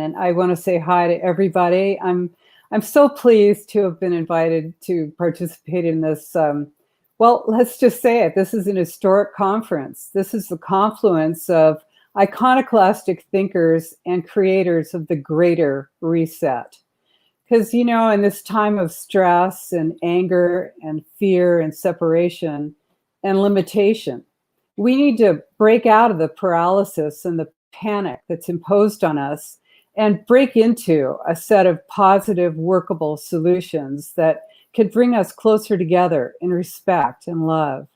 and I want to say hi to everybody. I'm so pleased to have been invited to participate in this. Well, let's just say it. This is an historic conference. This is the confluence of iconoclastic thinkers and creators of the Greater Reset. Because, you know, in this time of stress and anger and fear and separation and limitation, we need to break out of the paralysis and the panic that's imposed on us and break into a set of positive, workable solutions that could bring us closer together in respect and love.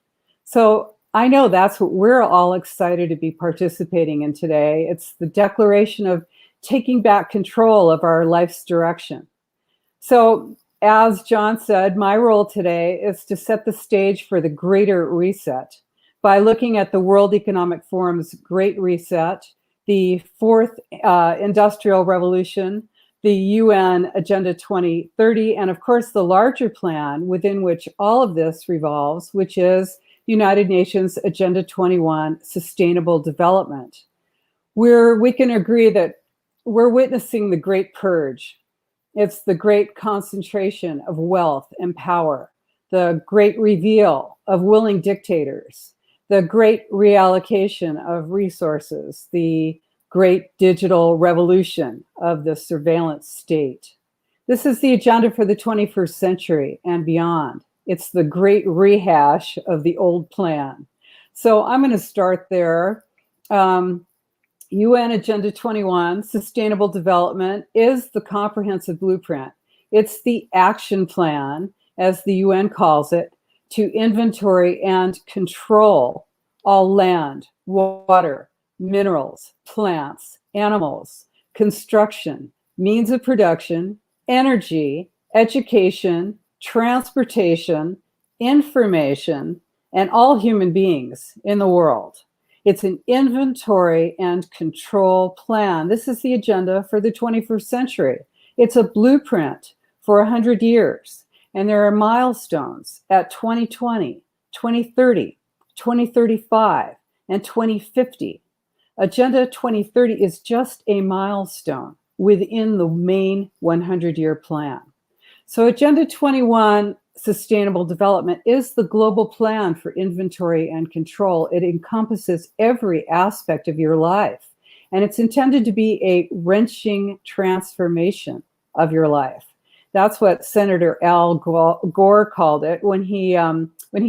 So I know that's what we're all excited to be participating in today. It's the declaration of taking back control of our life's direction. So as John said, my role today is to set the stage for the Greater Reset by looking at the World Economic Forum's Great Reset, the Fourth Industrial Revolution, the UN Agenda 2030, and of course the larger plan within which all of this revolves, which is United Nations Agenda 21, Sustainable Development, where we can agree that we're witnessing the Great Purge. It's the great concentration of wealth and power, the great reveal of willing dictators, the great reallocation of resources, the great digital revolution of the surveillance state. This is the agenda for the 21st century and beyond. It's the great rehash of the old plan. So I'm going to start there. UN Agenda 21, Sustainable Development, is the comprehensive blueprint. It's the action plan, as the UN calls it, to inventory and control all land, water, minerals, plants, animals, construction, means of production, energy, education, transportation, information, and all human beings in the world. It's an inventory and control plan. This is the agenda for the 21st century. It's a blueprint for 100 years. And there are milestones at 2020, 2030, 2035, and 2050. Agenda 2030 is just a milestone within the main 100-year plan. So Agenda 21, Sustainable Development, is the global plan for inventory and control. It encompasses every aspect of your life, and it's intended to be a wrenching transformation of your life. That's what Senator Al Gore called it when he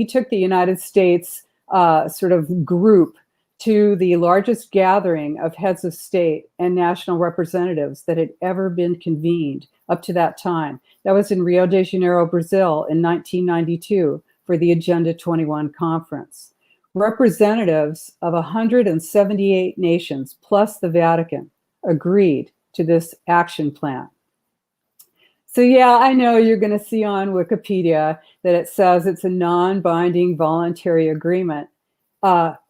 took the United States sort of group to the largest gathering of heads of state and national representatives that had ever been convened up to that time. That was in Rio de Janeiro, Brazil in 1992 for the Agenda 21 conference. Representatives of 178 nations plus the Vatican agreed to this action plan. So yeah, I know you're going to see on Wikipedia that it says it's a non-binding voluntary agreement,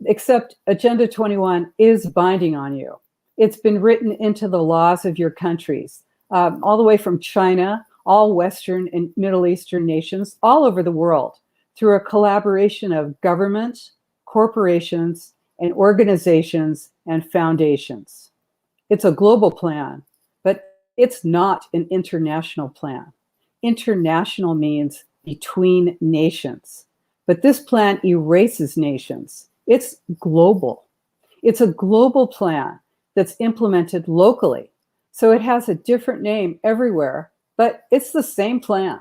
except Agenda 21 is binding on you. It's been written into the laws of your countries, all the way from China, all Western and Middle Eastern nations, all over the world, through a collaboration of government, corporations, and organizations and foundations. It's a global plan, but it's not an international plan. International means between nations, but this plan erases nations. It's global. It's a global plan that's implemented locally. So it has a different name everywhere, but it's the same plan.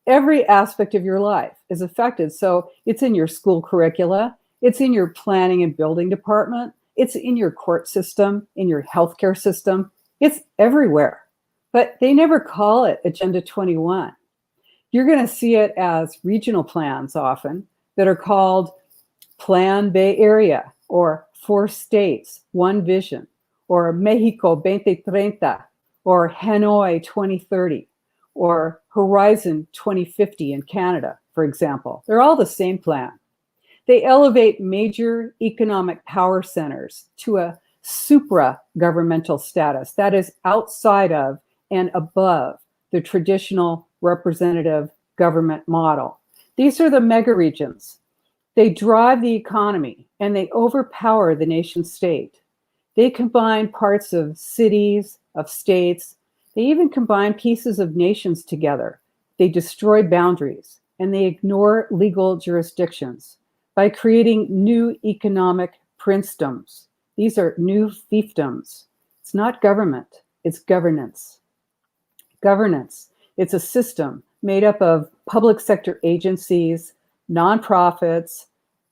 Every aspect of your life is affected. So it's in your school curricula, it's in your planning and building department, it's in your court system, in your healthcare system, it's everywhere. But they never call it Agenda 21. You're going to see it as regional plans often that are called Plan Bay Area, or 4 States, 1 Vision, or Mexico 2030, or Hanoi 2030, or Horizon 2050 in Canada, for example. They're all the same plan. They elevate major economic power centers to a supra-governmental status, that is outside of and above the traditional representative government model. These are the mega regions. They drive the economy and they overpower the nation state. They combine parts of cities, of states. They even combine pieces of nations together. They destroy boundaries and they ignore legal jurisdictions by creating new economic princedoms. These are new fiefdoms. It's not government, it's governance. Governance. It's a system made up of public sector agencies, nonprofits,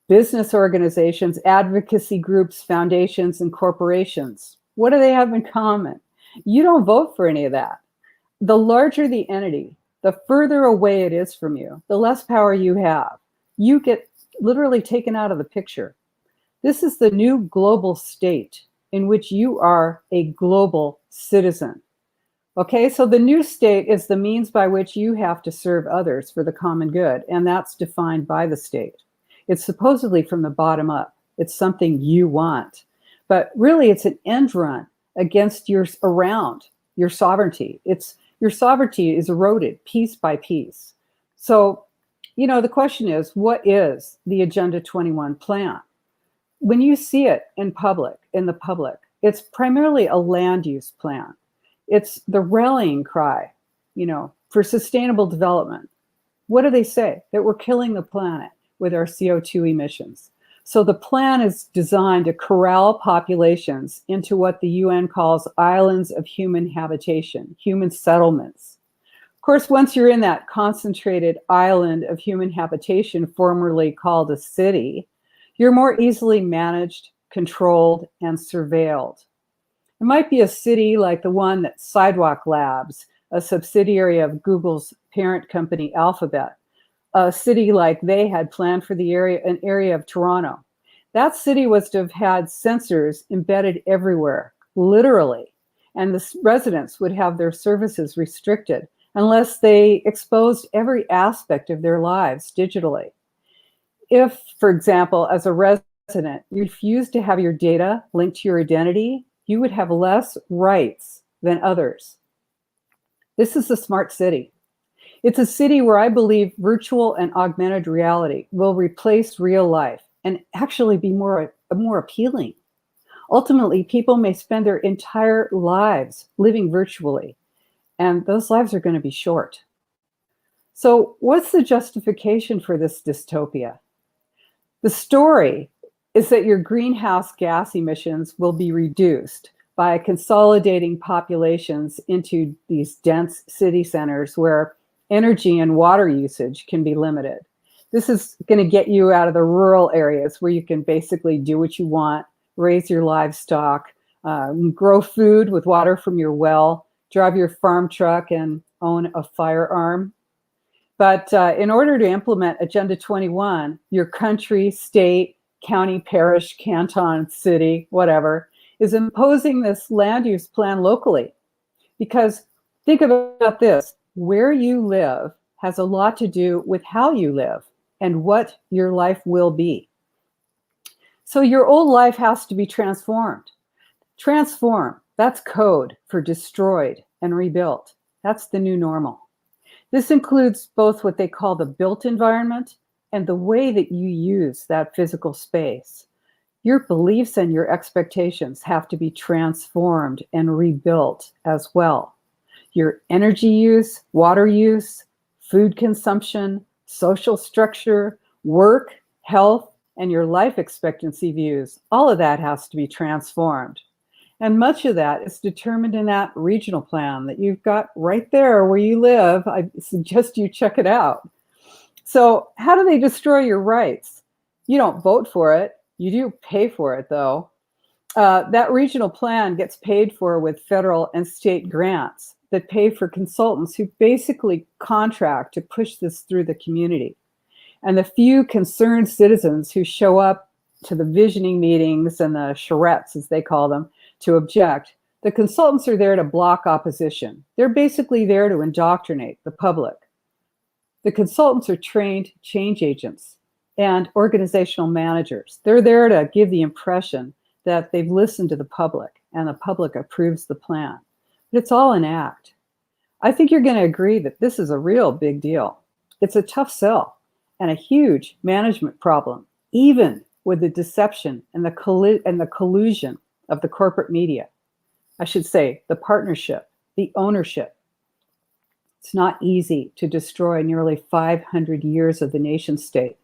business organizations, advocacy groups, foundations, and corporations. What do they have in common? You don't vote for any of that. The larger the entity, the further away it is from you, the less power you have. You get literally taken out of the picture. This is the new global state in which you are a global citizen. Okay, so the new state is the means by which you have to serve others for the common good, and that's defined by the state. It's supposedly from the bottom up. It's something you want, but really it's an end run against your sovereignty. Your sovereignty is eroded piece by piece. So, the question is, what is the Agenda 21 plan? When you see it in the public, it's primarily a land use plan. It's the rallying cry, for sustainable development. What do they say? That we're killing the planet with our CO2 emissions. So the plan is designed to corral populations into what the UN calls islands of human habitation, human settlements. Of course, once you're in that concentrated island of human habitation, formerly called a city, you're more easily managed, controlled, and surveilled. It might be a city like the one that Sidewalk Labs, a subsidiary of Google's parent company Alphabet, a city like they had planned for an area of Toronto. That city was to have had sensors embedded everywhere, literally, and the residents would have their services restricted unless they exposed every aspect of their lives digitally. If, for example, as a resident, you refused to have your data linked to your identity, you would have less rights than others. This is a smart city. It's a city where I believe virtual and augmented reality will replace real life and actually be more appealing. Ultimately, people may spend their entire lives living virtually, and those lives are going to be short. So what's the justification for this dystopia? The story is that your greenhouse gas emissions will be reduced by consolidating populations into these dense city centers where energy and water usage can be limited. This is going to get you out of the rural areas where you can basically do what you want, raise your livestock, grow food with water from your well, drive your farm truck, and own a firearm. But in order to implement Agenda 21, your country, state, county, parish, canton, city, whatever, is imposing this land use plan locally. Because think about this, where you live has a lot to do with how you live and what your life will be. So your old life has to be transformed. Transform, that's code for destroyed and rebuilt. That's the new normal. This includes both what they call the built environment and the way that you use that physical space. Your beliefs and your expectations have to be transformed and rebuilt as well. Your energy use, water use, food consumption, social structure, work, health, and your life expectancy views, all of that has to be transformed. And much of that is determined in that regional plan that you've got right there where you live. I suggest you check it out. So how do they destroy your rights? You don't vote for it. You do pay for it, though. That regional plan gets paid for with federal and state grants that pay for consultants who basically contract to push this through the community. And the few concerned citizens who show up to the visioning meetings and the charrettes, as they call them, to object, the consultants are there to block opposition. They're basically there to indoctrinate the public. The consultants are trained change agents and organizational managers. They're there to give the impression that they've listened to the public and the public approves the plan. But it's all an act. I think you're going to agree that this is a real big deal. It's a tough sell and a huge management problem, even with the deception and the collusion of the corporate media. I should say the partnership, the ownership. It's not easy to destroy nearly 500 years of the nation state.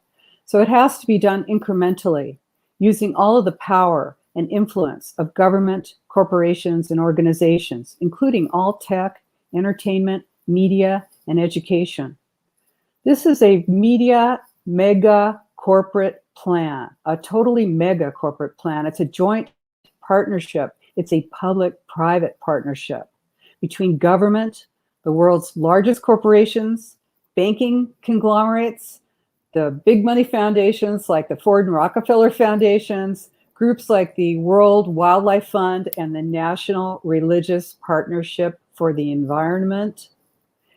So it has to be done incrementally, using all of the power and influence of government, corporations, and organizations, including all tech, entertainment, media, and education. This is a media mega corporate plan, a totally mega corporate plan. It's a joint partnership. It's a public-private partnership between government, the world's largest corporations, banking conglomerates, the big money foundations like the Ford and Rockefeller foundations, groups like the World Wildlife Fund and the National Religious Partnership for the Environment.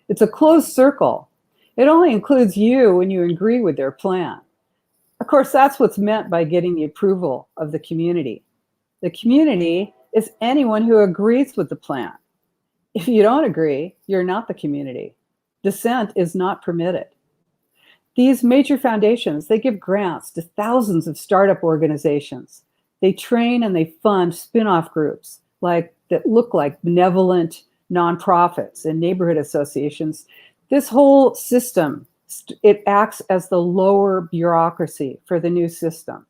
It's a closed circle. It only includes you when you agree with their plan. Of course, that's what's meant by getting the approval of the community. The community is anyone who agrees with the plan. If you don't agree, you're not the community. Dissent is not permitted. These major foundations, they give grants to thousands of startup organizations. They train and they fund spin-off groups that look like benevolent nonprofits and neighborhood associations. This whole system, it acts as the lower bureaucracy for the new system.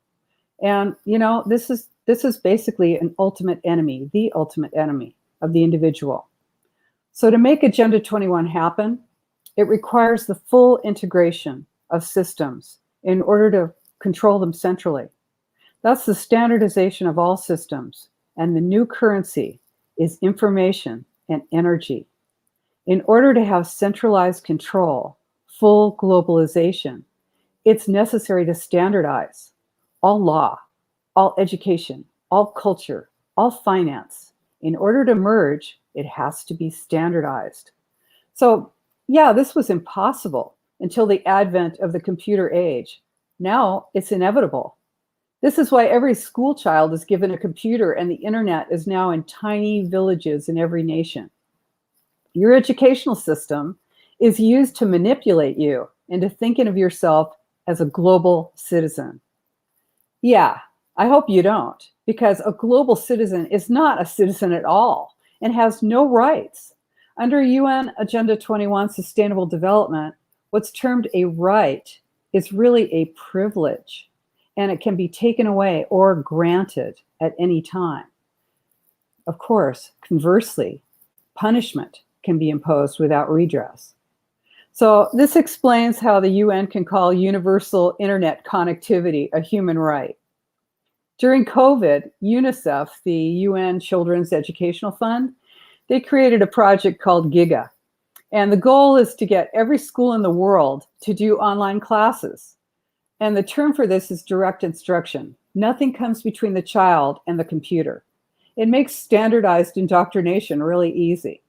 And this is basically an ultimate enemy, the ultimate enemy of the individual. So to make Agenda 21 happen, it requires the full integration of systems in order to control them centrally. That's the standardization of all systems, and the new currency is information and energy. In order to have centralized control, full globalization, it's necessary to standardize all law, all education, all culture, all finance. In order to merge, it has to be standardized. So, yeah, this was impossible until the advent of the computer age. Now it's inevitable. This is why every school child is given a computer, and the internet is now in tiny villages in every nation. Your educational system is used to manipulate you into thinking of yourself as a global citizen. Yeah, I hope you don't, because a global citizen is not a citizen at all and has no rights. Under UN Agenda 21 Sustainable Development, what's termed a right is really a privilege, and it can be taken away or granted at any time. Of course, conversely, punishment can be imposed without redress. So this explains how the UN can call universal internet connectivity a human right. During COVID, UNICEF, the UN Children's Educational Fund, they created a project called GIGA. And the goal is to get every school in the world to do online classes. And the term for this is direct instruction. Nothing comes between the child and the computer. It makes standardized indoctrination really easy.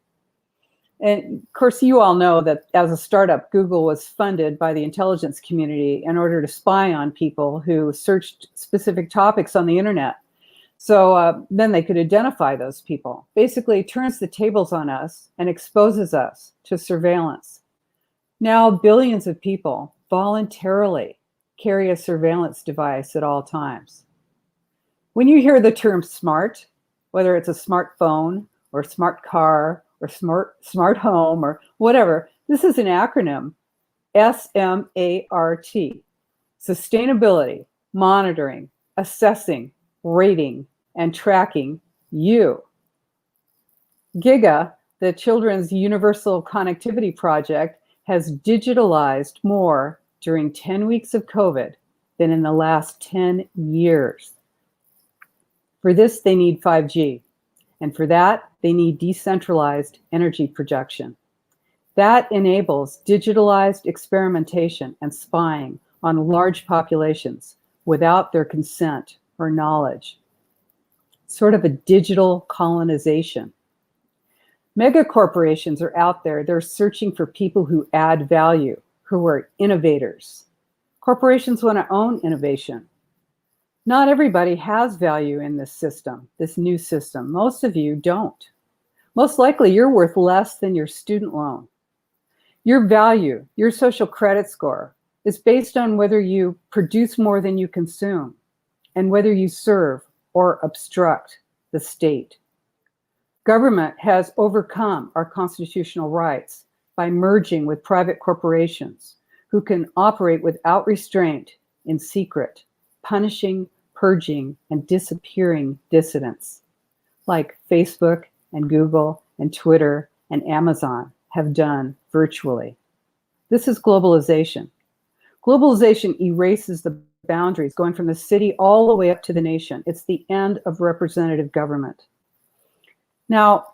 And of course, you all know that as a startup, Google was funded by the intelligence community in order to spy on people who searched specific topics on the internet. So then they could identify those people. Basically, it turns the tables on us and exposes us to surveillance. Now, billions of people voluntarily carry a surveillance device at all times. When you hear the term smart, whether it's a smartphone or smart car or smart home or whatever, this is an acronym, SMART, sustainability, monitoring, assessing, rating, and tracking you. GIGA, the Children's Universal Connectivity Project, has digitalized more during 10 weeks of COVID than in the last 10 years. For this, they need 5G. And for that, they need decentralized energy projection. That enables digitalized experimentation and spying on large populations without their consent or knowledge. Sort of a digital colonization. Mega corporations are out there. They're searching for people who add value, who are innovators. Corporations want to own innovation. Not everybody has value in this system, this new system. Most of you don't. Most likely you're worth less than your student loan. Your value, your social credit score, is based on whether you produce more than you consume and whether you serve or obstruct. the state. Government has overcome our constitutional rights by merging with private corporations who can operate without restraint in secret, punishing, purging, and disappearing dissidents, like Facebook and Google and Twitter and Amazon have done virtually. This is globalization. Globalization erases the boundaries going from the city all the way up to the nation. It's the end of representative government. Now,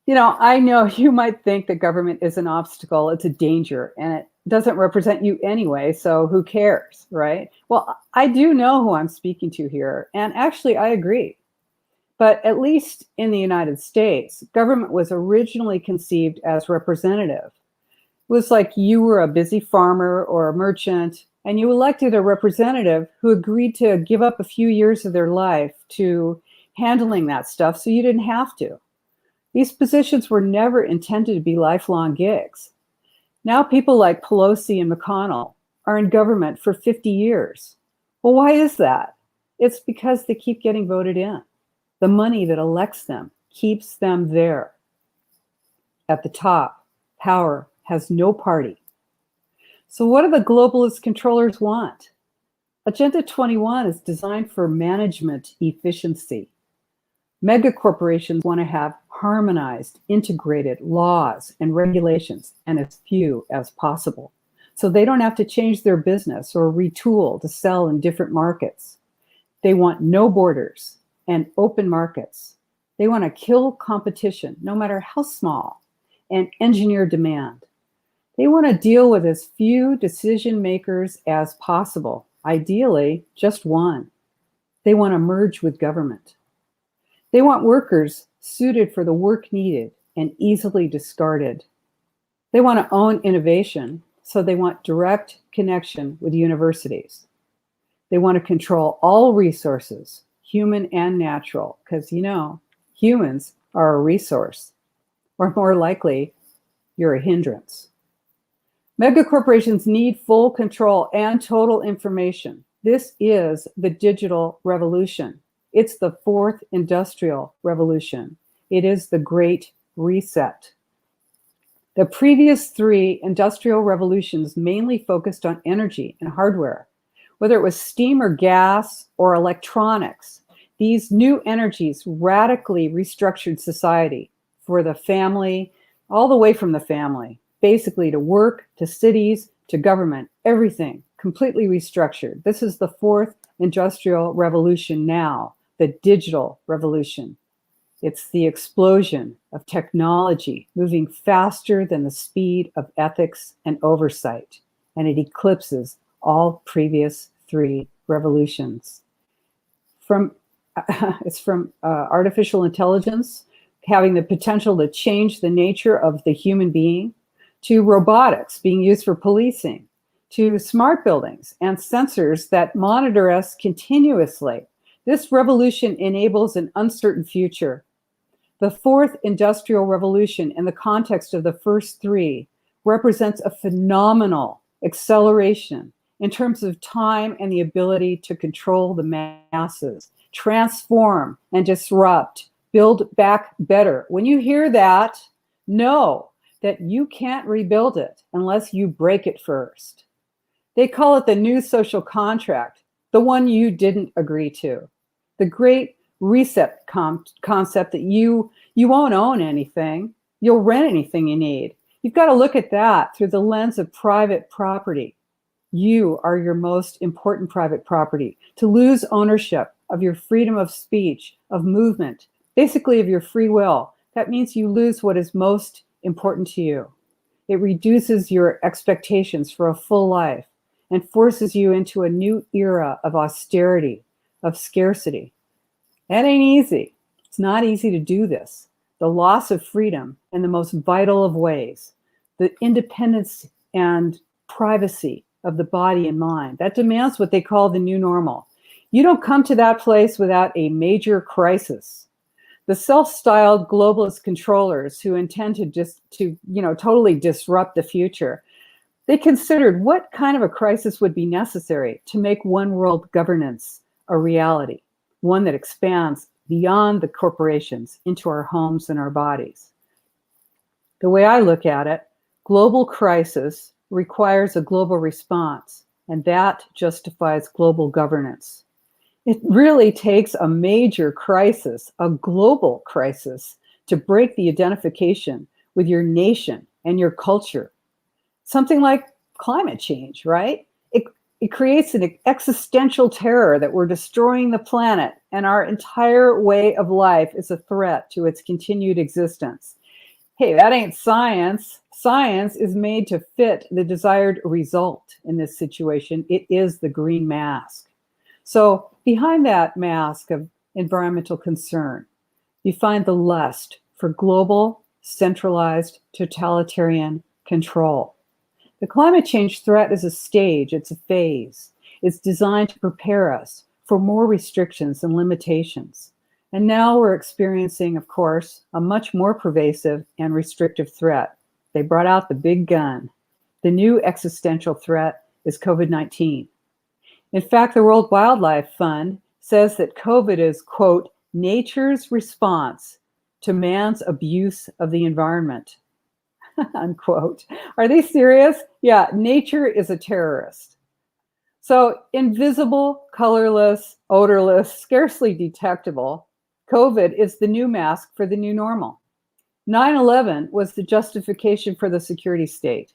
I know you might think that government is an obstacle, it's a danger, and it doesn't represent you anyway, so who cares, right? Well, I do know who I'm speaking to here, and actually I agree. But at least in the United States, government was originally conceived as representative. It was like you were a busy farmer or a merchant, and you elected a representative who agreed to give up a few years of their life to handling that stuff so you didn't have to. These positions were never intended to be lifelong gigs. Now people like Pelosi and McConnell are in government for 50 years. Well, why is that? It's because they keep getting voted in. The money that elects them keeps them there. At the top, power has no party. So what do the globalist controllers want? Agenda 21 is designed for management efficiency. Mega corporations want to have harmonized, integrated laws and regulations, and as few as possible, so they don't have to change their business or retool to sell in different markets. They want no borders and open markets. They want to kill competition, no matter how small, and engineer demand. They want to deal with as few decision makers as possible, ideally just one. They want to merge with government. They want workers suited for the work needed and easily discarded. They want to own innovation, so they want direct connection with universities. They want to control all resources, human and natural, because humans are a resource, or more likely, you're a hindrance. Mega corporations need full control and total information. This is the digital revolution. It's the fourth industrial revolution. It is the Great Reset. The previous three industrial revolutions mainly focused on energy and hardware. Whether it was steam or gas or electronics, these new energies radically restructured society for the family, all the way from the family, basically to work, to cities, to government, everything completely restructured. This is the fourth industrial revolution now. The digital revolution. It's the explosion of technology moving faster than the speed of ethics and oversight, and it eclipses all previous three revolutions. It's from artificial intelligence having the potential to change the nature of the human being, to robotics being used for policing, to smart buildings and sensors that monitor us continuously. This revolution enables an uncertain future. The fourth industrial revolution, in the context of the first three, represents a phenomenal acceleration in terms of time and the ability to control the masses, transform and disrupt, build back better. When you hear that, know that you can't rebuild it unless you break it first. They call it the new social contract, the one you didn't agree to. The Great Reset concept that you won't own anything. You'll rent anything you need. You've got to look at that through the lens of private property. You are your most important private property. To lose ownership of your freedom of speech, of movement, basically of your free will, that means you lose what is most important to you. It reduces your expectations for a full life and forces you into a new era of austerity, of scarcity. That ain't easy. It's not easy to do this. The loss of freedom in the most vital of ways, the independence and privacy of the body and mind, that demands what they call the new normal. You don't come to that place without a major crisis. The self-styled globalist controllers who intend to totally disrupt the future, they considered what kind of a crisis would be necessary to make one world governance a reality, one that expands beyond the corporations into our homes and our bodies. The way I look at it, global crisis requires a global response, and that justifies global governance. It really takes a major crisis, a global crisis, to break the identification with your nation and your culture. Something like climate change, right? It creates an existential terror that we're destroying the planet and our entire way of life is a threat to its continued existence. Hey, that ain't science. Science is made to fit the desired result in this situation. It is the green mask. So behind that mask of environmental concern, you find the lust for global, centralized, totalitarian control. The climate change threat is a stage, it's a phase. It's designed to prepare us for more restrictions and limitations. And now we're experiencing, of course, a much more pervasive and restrictive threat. They brought out the big gun. The new existential threat is COVID-19. In fact, the World Wildlife Fund says that COVID is, quote, nature's response to man's abuse of the environment. Unquote. Are they serious? Yeah, nature is a terrorist. So invisible, colorless, odorless, scarcely detectable, COVID is the new mask for the new normal. 9/11 was the justification for the security state.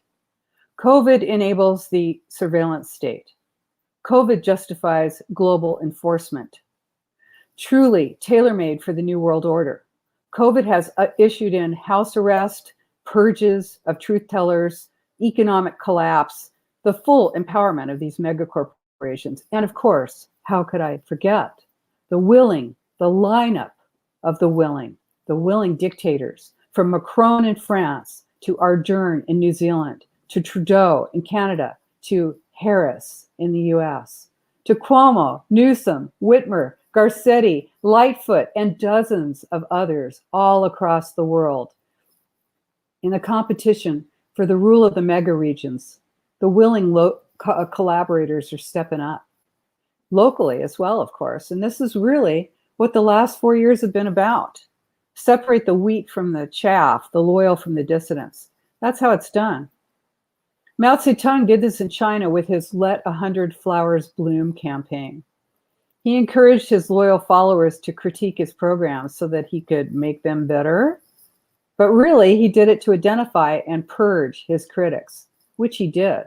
COVID enables the surveillance state. COVID justifies global enforcement. Truly tailor-made for the new world order. COVID has issued in house arrest, purges of truth tellers, economic collapse, the full empowerment of these mega corporations. And of course, how could I forget the lineup of the willing dictators, from Macron in France to Ardern in New Zealand, to Trudeau in Canada, to Harris in the US, to Cuomo, Newsom, Whitmer, Garcetti, Lightfoot, and dozens of others all across the world. In the competition for the rule of the mega regions, the willing collaborators are stepping up. Locally as well, of course. And this is really what the last 4 years have been about. Separate the wheat from the chaff, the loyal from the dissidents. That's how it's done. Mao Zedong did this in China with his Let 100 Flowers Bloom campaign. He encouraged his loyal followers to critique his programs so that he could make them better. But really, he did it to identify and purge his critics, which he did.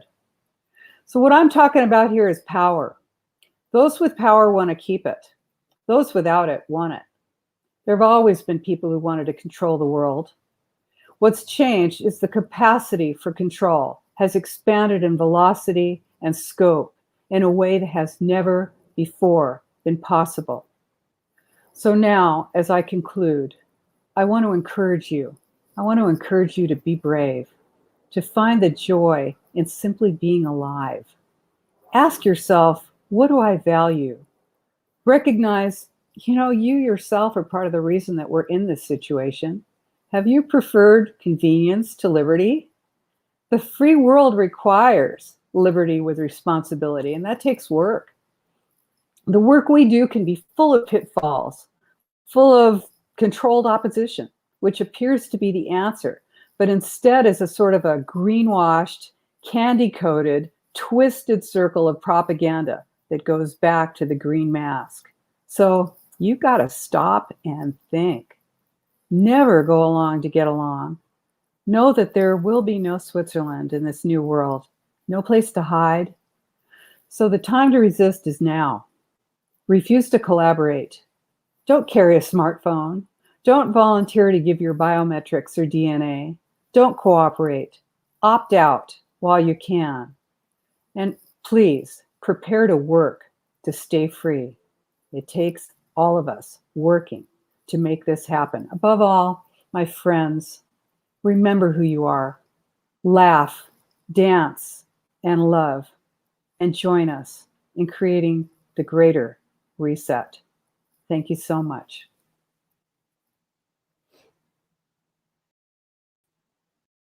So what I'm talking about here is power. Those with power want to keep it. Those without it want it. There have always been people who wanted to control the world. What's changed is the capacity for control has expanded in velocity and scope in a way that has never before been possible. So now, as I conclude, I want to encourage you. I want to encourage you to be brave, to find the joy in simply being alive. Ask yourself, what do I value? Recognize, you yourself are part of the reason that we're in this situation. Have you preferred convenience to liberty? The free world requires liberty with responsibility, and that takes work. The work we do can be full of pitfalls, full of controlled opposition, which appears to be the answer, but instead is a sort of a greenwashed, candy-coated, twisted circle of propaganda that goes back to the green mask. So you've got to stop and think. Never go along to get along. Know that there will be no Switzerland in this new world, no place to hide. So the time to resist is now. Refuse to collaborate. Don't carry a smartphone. Don't volunteer to give your biometrics or DNA. Don't cooperate. Opt out while you can. And please prepare to work to stay free. It takes all of us working to make this happen. Above all, my friends, remember who you are. Laugh, dance, and love, and join us in creating the greater reset. Thank you so much.